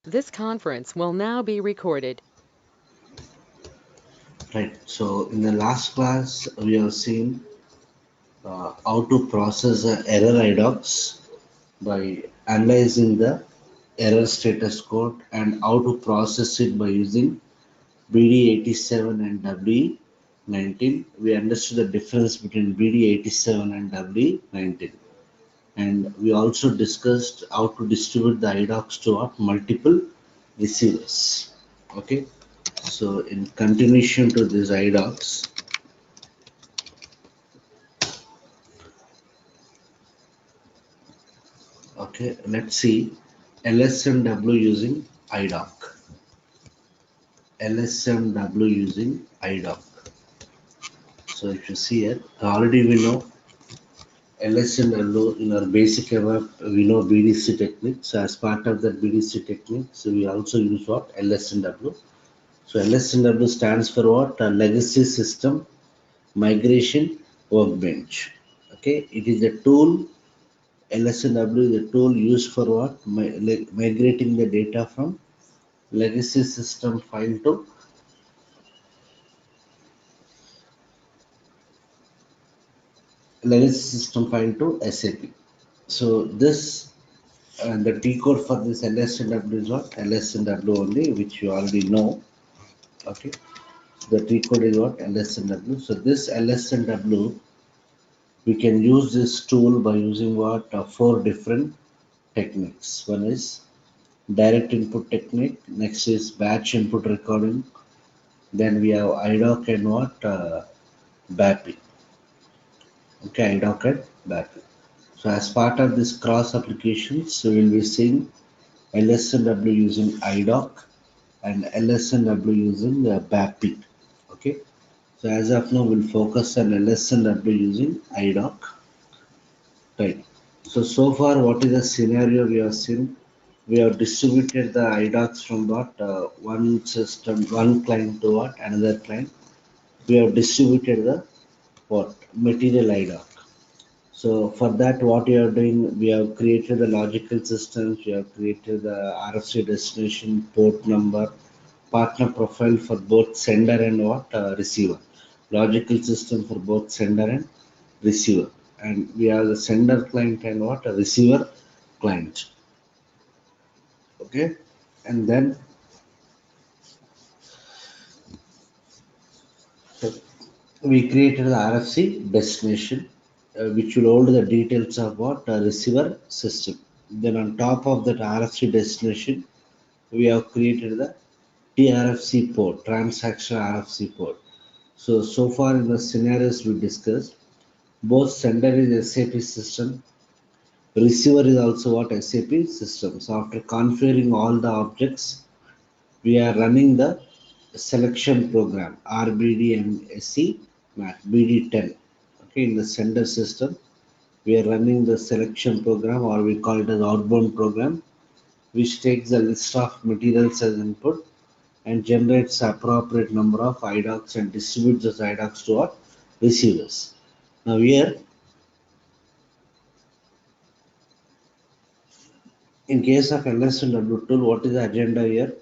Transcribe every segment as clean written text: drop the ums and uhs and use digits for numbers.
This conference will now be recorded. Right. So in the last class, we have seen how to process error IDOCs by analyzing the error status code and how to process it by using BD87 and WE19. We understood the difference between BD87 and WE19. And we also discussed how to distribute the IDOCs to multiple receivers. Okay. So in continuation to these IDOCs, okay, let's see Lsmw using IDOC. Lsmw using IDOC. So if you see it, already we know Lsmw in our basic ABAP, we know BDC technique. So as part of that BDC technique, so we also use what? Lsmw. So Lsmw stands for what? Legacy System Migration Workbench. Okay, it is a tool. Lsmw is a tool used for what? Migrating the data from legacy system file to SAP. So this and the T code for this LSNW is what? LSNW only, which you already know. Okay, the T code is what? LSNW. So this LSNW, we can use this tool by using what? Four different techniques. One is direct input technique. Next is batch input recording. Then we have IDOC and what? BAPI. Okay, IDOC and BAPI. So as part of this cross applications, we will be seeing LSNW using IDOC and LSNW using BAPI. Okay. So as of now, we'll focus on LSNW using IDOC. Right. So far, what is the scenario we have seen? We have distributed the IDOCs from what one system, one client to what another client. We have distributed the what material IDOC. So for that, what you are doing, we have created the logical systems, we have created the RFC destination, port number, partner profile for both sender and what receiver. Logical system for both sender and receiver. And we have the sender client and what a receiver client. Okay. And then so we created the RFC destination, which will hold the details of what a receiver system. Then on top of that RFC destination, we have created the TRFC port, transaction RFC port. So far in the scenarios we discussed, both sender is SAP system, receiver is also what SAP system. So after configuring all the objects, we are running the selection program RBD and SC MAT BD10. Okay, in the sender system, we are running the selection program, or we call it as outbound program, which takes a list of materials as input and generates appropriate number of IDOCs and distributes those IDOCs to our receivers. Now here, in case of LSMW tool, what is the agenda here?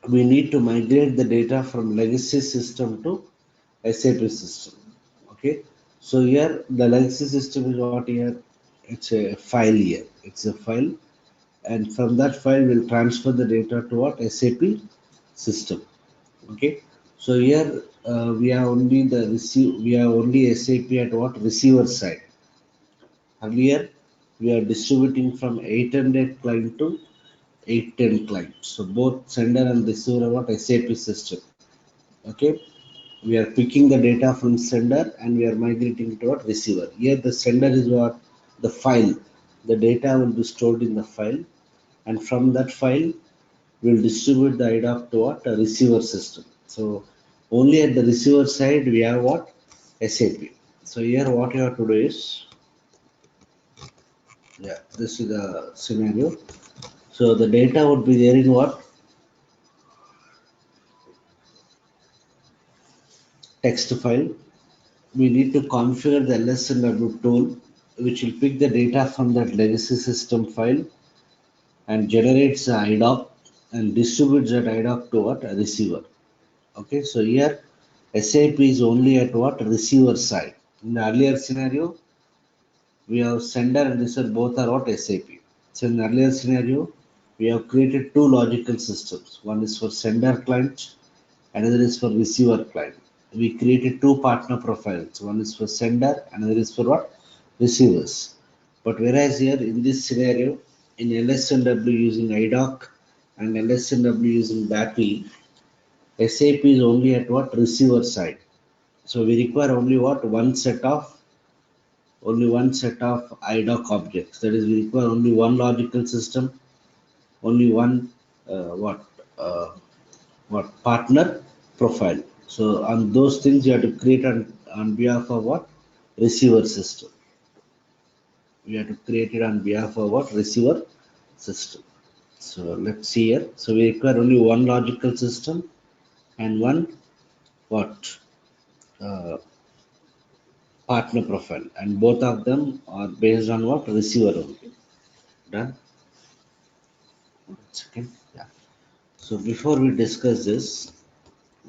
We need to migrate the data from legacy system to SAP system. Okay, so here the legacy system is what here? It's a file here. It's a file, and from that file we'll transfer the data to what SAP system. Okay, so here we are only the receive. We are only SAP at what receiver side. Earlier we are distributing from 800 client to 810 client. So both sender and receiver are what SAP system. Okay, we are picking the data from sender and we are migrating to what receiver. Here the sender is what the file. The data will be stored in the file, and from that file we'll distribute the IDOC to what a receiver system. So only at the receiver side we have what SAP. So here what you have to do is, yeah, this is the scenario. So the data would be there in what text file. We need to configure the LSMW tool, which will pick the data from that legacy system file and generates the IDOC. and distributes that IDOC to what? A receiver. Okay, so here SAP is only at what? Receiver side. In the earlier scenario, we have sender and receiver both are what? SAP. So in the earlier scenario, we have created two logical systems. One is for sender client, another is for receiver client. We created two partner profiles. One is for sender, another is for what? Receivers. But whereas here in this scenario, in LSMW using IDOC and LSMW using BAPI, SAP is only at what? Receiver side. So we require only what? One set of IDOC objects. That is, we require only one logical system, only one uh, what uh, what partner profile. So on those things you have to create on behalf of what? Receiver system. We have to create it on behalf of what? Receiver system. So let's see here. So we require only one logical system and one what? Uh, Partner profile, and both of them are based on what? Receiver only. Done. One second. Yeah. So before we discuss this,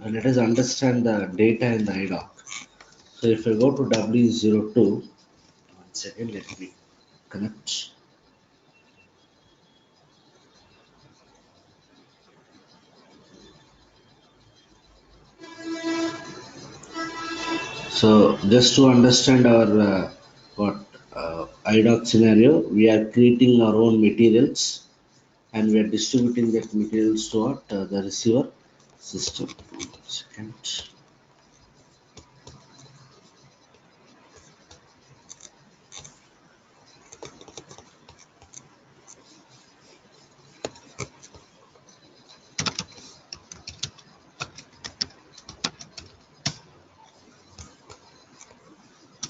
let us understand the data in the IDOC. So if I go to W02, one second, let me connect. So just to understand our what IDOC scenario, we are creating our own materials and we are distributing that materials to what? The receiver system. One second.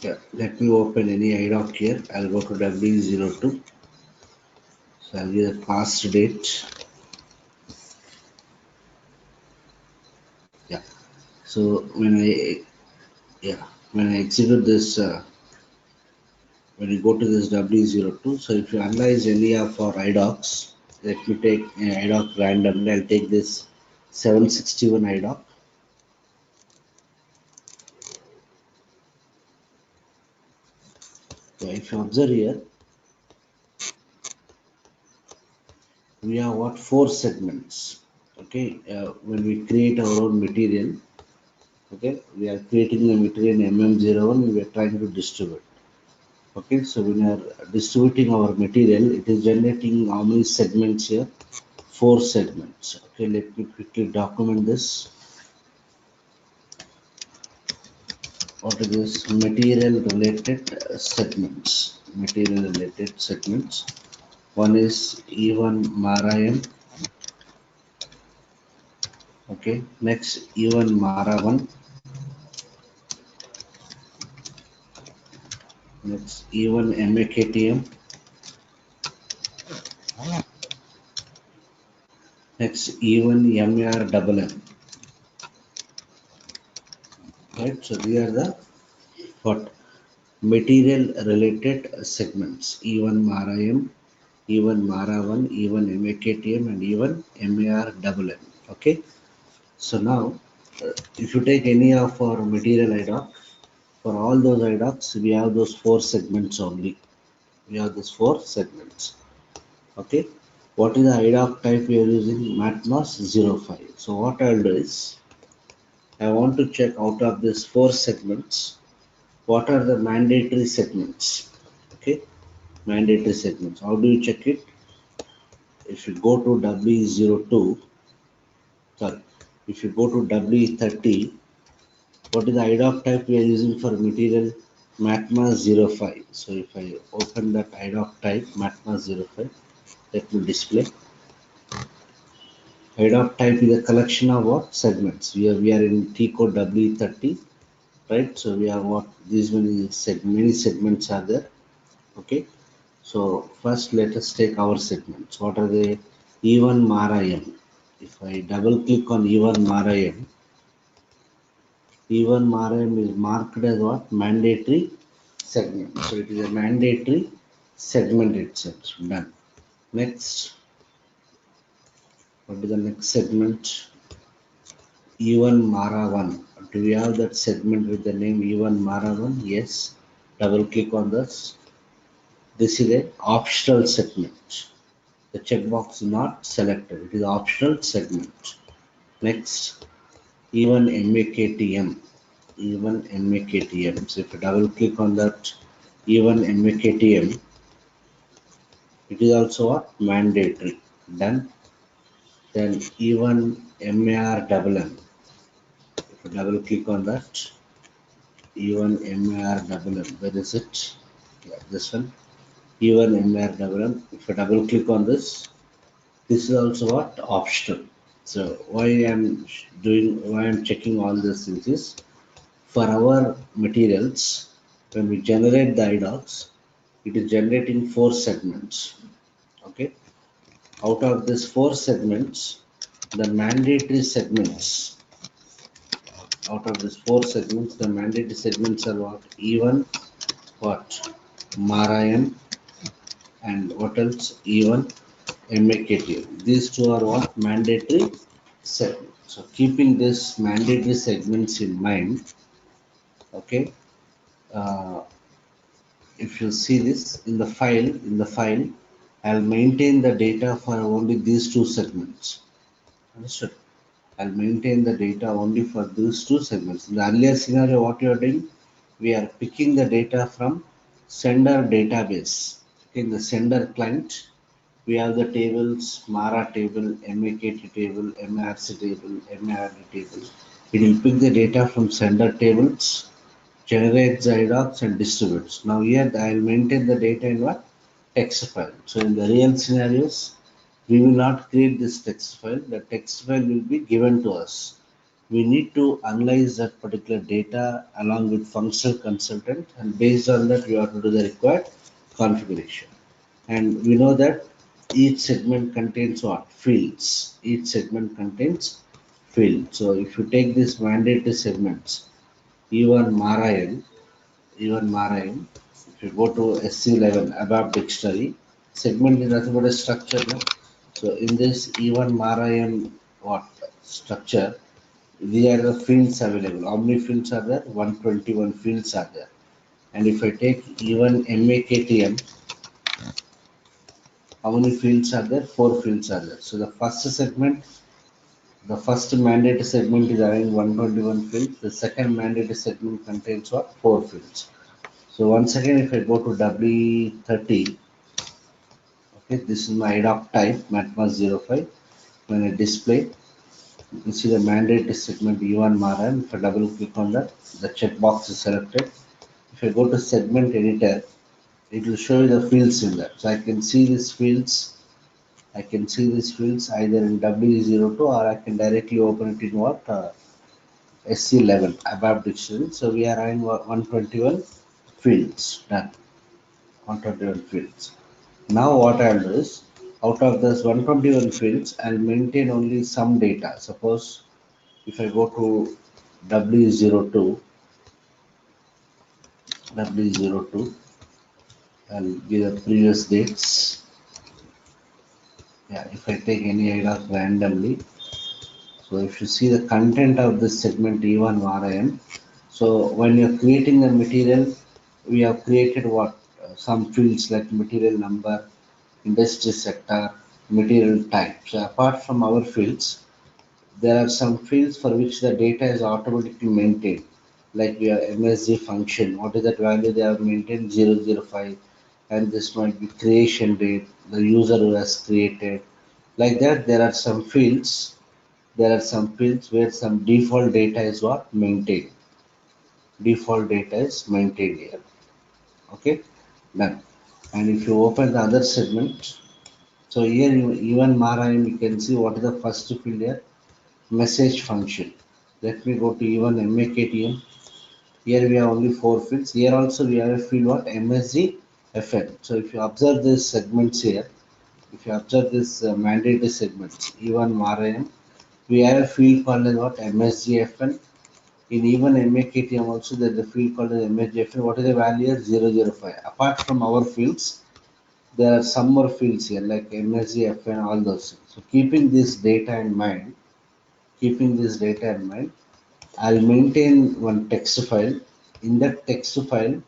Yeah, let me open any IDOC here. I'll go to W02. So I'll give the past date. Yeah. So when I execute this, when you go to this W02, so if you analyze any of our IDOCs, let me take IDOC randomly. I'll take this 761 IDOC. So if you observe here, we have what? Four segments. Okay. When we create our own material, okay, we are creating the material in MM01, we are trying to distribute. Okay, so when we are distributing our material, it is generating how many segments here? Four segments. Okay, let me quickly document this. What is this? Material related segments. Material related segments. One is E1 Marayam. Okay, next E1 Mara1. Next E1 MAKTM. Next E1 MARMM. Right, so these are the what? Material related segments. E1 Marayam, E1 Mara1, E1 MAKTM, and E1 MARMM. Okay, so now if you take any of our material IDOC, for all those IDOCs, we have those four segments only. We have those four segments. Okay, what is the IDOC type we are using? MATMOS 05. So what I'll do is, I want to check out of these four segments, what are the mandatory segments? Okay, mandatory segments. How do you check it? If you go to W02, sorry, if you go to W30, what is the IDOC type we are using for material? MATMOS 05. So if I open that IDOC type, MATMOS 05, let me display. IDOC type is a collection of what? Segments. We are in T code W30, right? So we have what? These many segments are there. Okay. So first let us take our segments. What are they? E1 Marayam. If I double click on E1 Marayam, E1 Marayam is marked as what? Mandatory segment. So it is a mandatory segment itself. Done. Next, What is the next segment? E1 Mara 1. Do we have that segment with the name E1 Mara 1? Yes. Double click on this. This is a optional segment. The checkbox is not selected. It is optional segment. Next, E1 MAKTM. E1 MAKTM. So if you double click on that E1 MAKTM, it is also a mandatory. Done. Then E1 MARMM. If you double click on that, E1 MARMM. Where is it? Yeah, this one. E1 MARMM. If you double click on this, this is also what optional. So why I'm checking all these things is for our materials, when we generate the IDOCs, it is generating four segments. Okay. Out of these four segments, the mandatory segments, out of these four segments, the mandatory segments are what? E1, what? Marayan, and what else? E1, MAKTM. These two are what? Mandatory segments. So keeping this mandatory segments in mind, okay, uh, if you see this in the file, I'll maintain the data for only these two segments. Understood? I'll maintain the data only for these two segments. In the earlier scenario, what you are doing, we are picking the data from sender database. Okay, in the sender client, we have the tables, MARA table, MAKT table, MARC table, MARD table. It will pick the data from sender tables, generate Zydocs and distributes. Now here I will maintain the data in what? Text file. So in the real scenarios, we will not create this text file. The text file will be given to us. We need to analyze that particular data along with functional consultant, and based on that we have to do the required configuration. And we know that each segment contains what? Fields. Each segment contains field. So if you take these mandatory segments, even Marayan, if you go to SC11 ABAP dictionary, segment is nothing but a structure. No? So in this even Marayan what structure, these are the fields available. How many fields are there? 121 fields are there. And if I take even MAKTM, how many fields are there? Four fields are there. So the first mandate segment is having 121 fields. The second mandate segment contains what? Four fields. So once again, if I go to W30, okay, this is my IDOC type, matmas05. When I display, you see the mandate segment E1 Maran. If I double click on that, the checkbox is selected. If I go to segment editor, it will show you the fields in that. So I can see these fields. I can see these fields either in W02 or I can directly open it in what? SC11 ABAP dictionary. So we are having 121 fields. Done. 121 fields. Now what I'll do is, out of this 121 fields, I'll maintain only some data. Suppose if I go to W02, W02, I'll give the previous dates. Yeah, if I take any item randomly, so if you see the content of this segment E1 RIM, so when you're creating the material, we have created what? Some fields like material number, industry sector, material type. So apart from our fields, there are some fields for which the data is automatically maintained. Like we have MSG function. What is that value they have maintained? 005. And this might be creation date, the user who has created. Like that, there are some fields where some default data is what? Maintained. Default data is maintained here. Okay, done. And if you open the other segment, so here even Mara, you can see what is the first field here? Message function. Let me go to even MAKTM. Here we have only four fields. Here also we have a field what? MSG FN. So if you observe these segments here, if you observe this mandatory segments, even MARAM, we have a field called as what? MSGFN. In even MAKTM also there is a field called as MSGFN. What is the value? 005. Apart from our fields, there are some more fields here like MSG, FN, all those things. So keeping this data in mind, I'll maintain one text file. In that text file,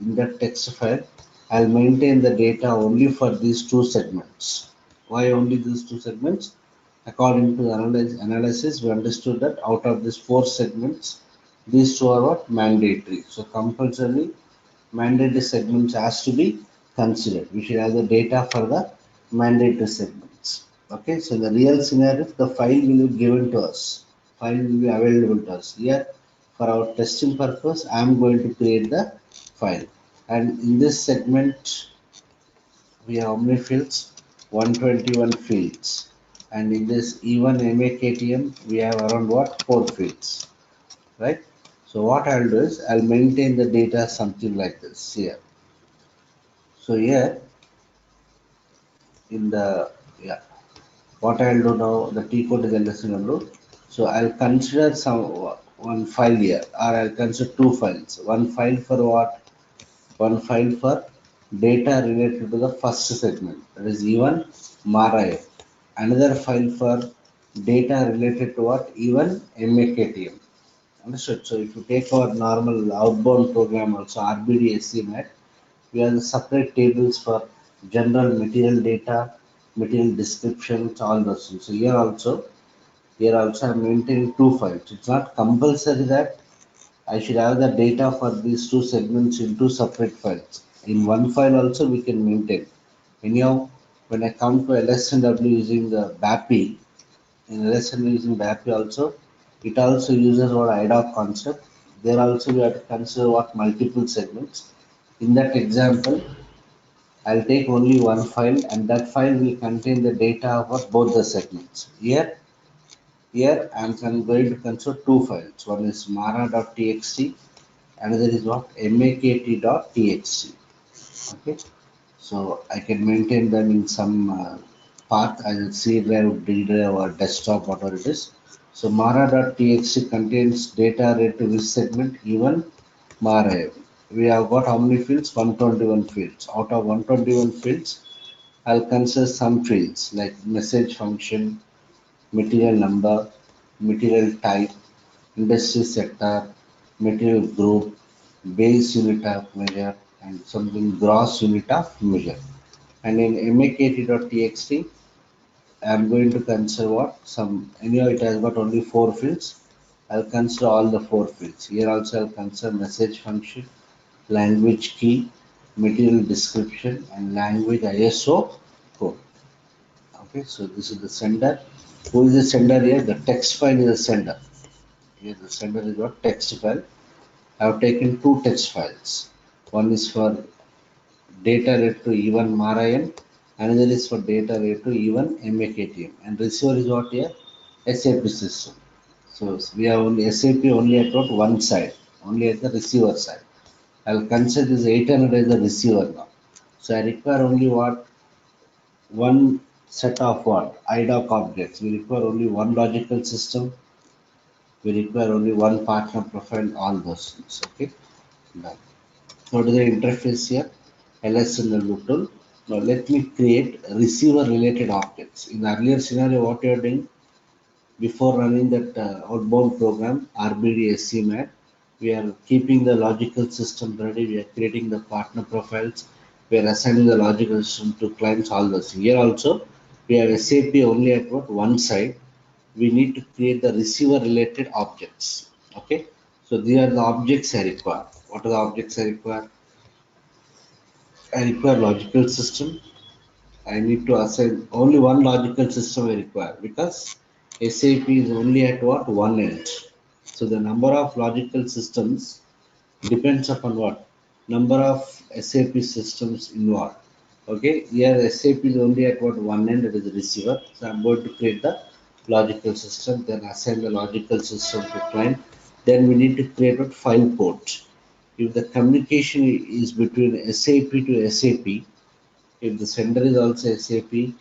in that text file, I'll maintain the data only for these two segments. Why only these two segments? According to the analysis, we understood that out of these four segments, these two are what? Mandatory. So compulsorily, mandatory segments has to be considered. We should have the data for the mandatory segments. Okay, so the real scenario, the file will be given to us. File will be available to us. Here, for our testing purpose, I am going to create the file. And in this segment, we have how many fields? 121 fields. And in this E1 MAKTM, we have around what? 4 fields. Right? So what I'll do is I'll maintain the data something like this here. So here in the yeah, what I'll do now, the T code is Lsmw. So I'll consider some one file here, or I'll consider two files. One file for what? One file for data related to the first segment, that is even MARIA. Another file for data related to what? Even MAKTM. Understood? So if you take our normal outbound program also RBD SCMAT, we have the separate tables for general material data, material descriptions, all those things. So here also I'm maintaining two files. It's not compulsory that I should have the data for these two segments in two separate files. In one file also we can maintain. Anyhow, when I come to LSMW using the BAPI, in LSMW using BAPI also, it also uses what IDOC concept. There also we have to consider what multiple segments. In that example, I'll take only one file and that file will contain the data for both the segments. Here I'm going to consider two files. One is mara.txt, another is what? makt.txt. Okay, so I can maintain them in some path, either C drive, D drive, or desktop, whatever it is. So mara.txt contains data related to this segment, even mara. We have got how many fields? 121 fields. Out of 121 fields, I'll consider some fields like message function, material number, material type, industry sector, material group, base unit of measure, and something gross unit of measure. And in MAKT.txt, I am going to consider what? Anyhow, it has got only four fields. I'll consider all the four fields. Here also I'll consider message function, language key, material description, and language ISO code. Okay, so this is the sender. Who is the sender here? The text file is the sender. Here the sender is what? Text file. I have taken two text files. One is for data related to even Marayan, another is for data related to even MAKTM. And receiver is what here? SAP system. So we have only SAP only at what one side, only at the receiver side. I'll consider this 800 as the receiver now. So I require only what? One set of what? IDOC objects. We require only one logical system. We require only one partner profile, all those things. Okay. Done. What is the interface here? LSMW tool. Now let me create receiver related objects. In the earlier scenario, what you are doing before running that outbound program, RBD SCMAT, we are keeping the logical system ready. We are creating the partner profiles. We are assigning the logical system to clients, all those. Here also, we have SAP only at what one side. We need to create the receiver related objects. Okay. So these are the objects I require. What are the objects I require? I require logical system. I need to assign only one logical system I require because SAP is only at what one end. So the number of logical systems depends upon what number of SAP systems involved. Okay, here SAP is only at what one end, it is the receiver. So I'm going to create the logical system, then assign the logical system to client. Then we need to create a file port. If the communication is between SAP to SAP, if the sender is also SAP, the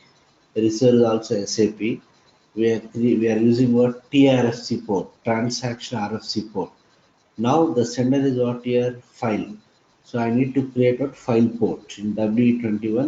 receiver is also SAP, we are using what TRFC port, transaction RFC port. Now the sender is what here file. So I need to create a file port in W21.